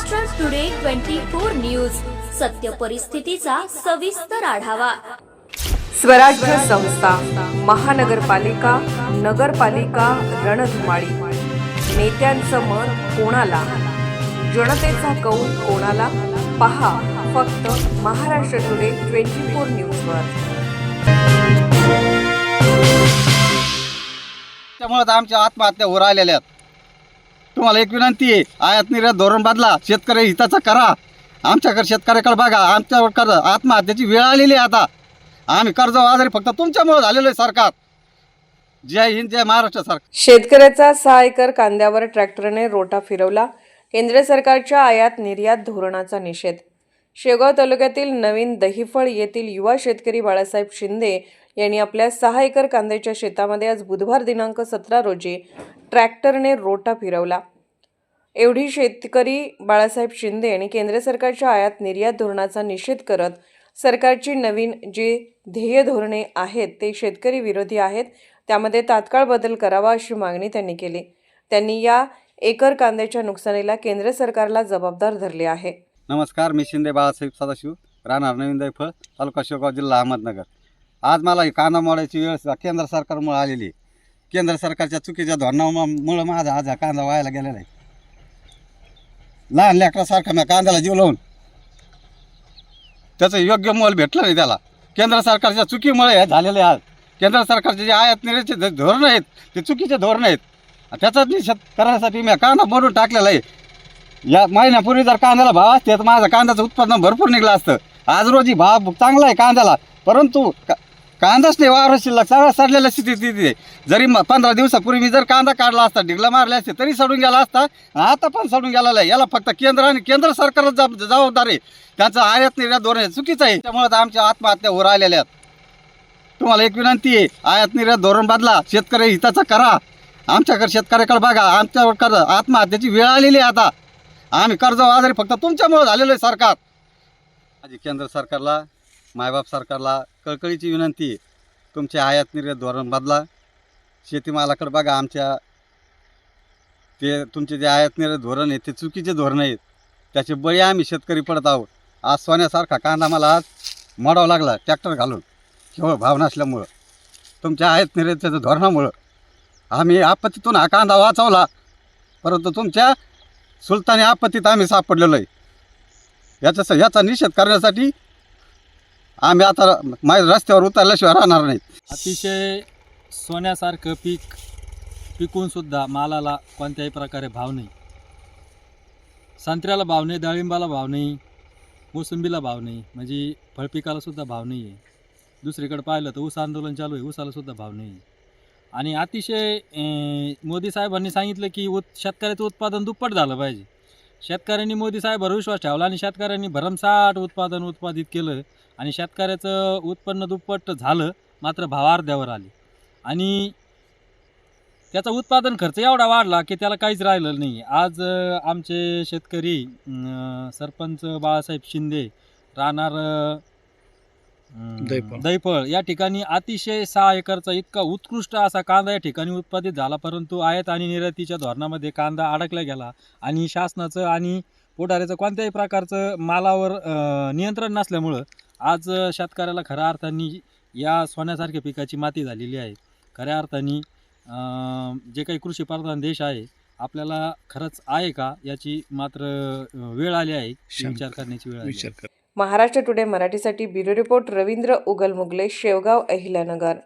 Maharashtra today 24 news, सत्य परिस्थितीचा सविस्तर आढावा। स्वराज्य संस्था, महानगरपालिका, नगरपालिका रणधुमाळी। नेत्यांचं मत कोणाला, जनतेचा कौल कोणाला? पहा फक्त महाराष्ट्र टुडे 24 न्यूजवर। त्यामुळे आमच्या आत्महत्या होऊ राहिलेल्या आहेत। तुम्हाला एक विनंती आहे, आयात निर्यात धोरण बदला, शेतकरी हिताचा करा। आमच्याकडे शेतकऱ्याकडे बघा, आमच्यावर कर्ज आत्महत्येची वेळ आलेली आहे। आता आम्ही कर्ज आजारी फक्त तुमच्यामुळे झालेलं आहे। सरकार जय हिंद, जय महाराष्ट्र। सरकार शेतकऱ्याचा 6 एकर कांद्यावर ट्रॅक्टरने रोटा फिरवला। केंद्र सरकारच्या आयात निर्यात धोरणाचा निषेध। शेगाव तालुक्यातील नवीन दहिफळ येथील युवा शेतकरी बाळासाहेब शिंदे यांनी आपल्या 6 एकर कांद्याच्या शेतामध्ये आज बुधवार दिनांक 17 रोजी ट्रॅक्टरने रोटा फिरवला। एवढी शेतकरी बाळासाहेब शिंदे यांनी केंद्र सरकारच्या आयात निर्यात धोरणाचा निषेध करत सरकारची नवीन जे ध्येय धोरणे आहेत ते शेतकरी विरोधी आहेत, त्यामध्ये तात्काळ बदल करावा अशी मागणी त्यांनी केली। त्यांनी या एकर कांद्याच्या नुकसानीला केंद्र सरकारला जबाबदार धरले आहे। नमस्कार, मी शिंदे बाळासाहेब सदाशिव, राहणार नवीन दहिफळ, तालुका शेगाव, जिल्हा अहमदनगर। आज मला ही कांदा मोडायची वेळ केंद्र सरकारमुळे आलेली आहे। केंद्र सरकारच्या चुकीच्या धोरणामुळे माझा आज हा कांदा व्हायला गेलेला आहे। लहान लेकरासारखा मी कांद्याला जीव लावून त्याचं योग्य मोल भेटलं नाही त्याला। केंद्र सरकारच्या चुकीमुळे हे झालेले आहे। आज केंद्र सरकारचे जे आयात निर्यातचे धोरण आहेत ते चुकीचे धोरण आहेत। त्याचाच निषेध करण्यासाठी मी कांदा मोडून टाकलेला आहे। या महिन्यापूर्वी जर कांद्याला भाव असते तर माझं कांद्याचं उत्पन्न भरपूर निघलं असतं। आज रोजी भाव चांगला आहे कांद्याला, परंतु कांदाच नाही, वावर शिल्लक सगळ्या सडलेल्या स्थितीत आहे। जरी 15 दिवसापूर्वी मी जर कांदा काढला असता, ढिगला मारले असते तरी सडून गेला असता। आता पण सडून गेलेला आहे। याला फक्त केंद्र आणि केंद्र सरकारच जबाबदार आहे। त्यांचं आयात निर्यात धोरण चुकीचं आहे। त्यामुळे आमच्या आत्महत्या होऊ राहिलेल्या आहेत। तुम्हाला एक विनंती आहे, आयात निर्यात धोरण बदला, शेतकरी हिताचा करा। आमच्याकडे शेतकऱ्याकडे बघा, आमच्यावर कर्ज आत्महत्याची वेळ आलेली आहे। आता आम्ही कर्ज आजारी फक्त तुमच्यामुळे झालेलं आहे। सरकार माझी केंद्र सरकारला, मायबाप सरकारला कळकळीची विनंती आहे, तुमचे आयात निर्यात धोरण बदला। शेतीमालाकडे बघा, आमच्या ते तुमचे जे आयात निर्यात धोरण आहे ते चुकीचे धोरण आहेत। त्याचे बळी आम्ही शेतकरी पडत आहोत। आज सोन्यासारखा कांदा मला आज मोडावा लागला ट्रॅक्टर घालून, केवळ भाव नसल्यामुळं, तुमच्या आयात निर्यातीच्या धोरणामुळं आम्ही आपत्तीतून हा कांदा वाचवला, परंतु तुमच्या सुलतानी आपत्तीत आम्ही सापडलेलो आहे। याचा निषेध करण्यासाठी आम्ही आता रस्त्यावर उतरल्याशिवाय राहणार नाहीत। अतिशय सोन्यासारखं पीक पिकूनसुद्धा मालाला कोणत्याही प्रकारे भाव नाही। संत्र्याला भाव नाही, डाळिंबाला भाव नाही, मोसंबीला भाव नाही, म्हणजे फळपिकालासुद्धा भाव नाही आहे। दुसरीकडे पाहिलं तर ऊस आंदोलन चालू आहे, ऊसालासुद्धा भाव नाही आहे। आणि अतिशय मोदी साहेबांनी सांगितलं की शेतकऱ्याचं उत्पादन दुप्पट झालं पाहिजे। शेतकऱ्यांनी मोदी साहेबांवर विश्वास ठेवला आणि शेतकऱ्यांनी भरमसाठ उत्पादन उत्पादित केलं आणि शेतकऱ्याचं उत्पन्न दुप्पट झालं, मात्र भाव अर्ध्यावर आले आणि त्याचा उत्पादन खर्च एवढा वाढला की त्याला काहीच राहिलं नाही। आज आमचे शेतकरी सरपंच बाळासाहेब शिंदे, राहणार दहिफळ या ठिकाणी अतिशय 6 एकरचा इतका उत्कृष्ट असा कांदा या ठिकाणी उत्पादित झाला, परंतु आयात आणि निर्यातीच्या धोरणामध्ये कांदा अडकला गेला आणि शासनाचं आणि पुढाऱ्याचं कोणत्याही प्रकारचं मालावर नियंत्रण नसल्यामुळं आज शेतकऱ्याला खऱ्या अर्थाने या सोन्यासारख्या पिकाची माती झालेली आहे। खऱ्या अर्थाने जे काही कृषीप्रधान देश आहे, आपल्याला खरंच आहे का याची मात्र वेळ आली आहे, विचार करण्याची वेळ आली आहे। महाराष्ट्र टुडे मराठीसाठी ब्युरो रिपोर्ट रवींद्र उगल मुगले, शेवगाव, अहिल्यानगर।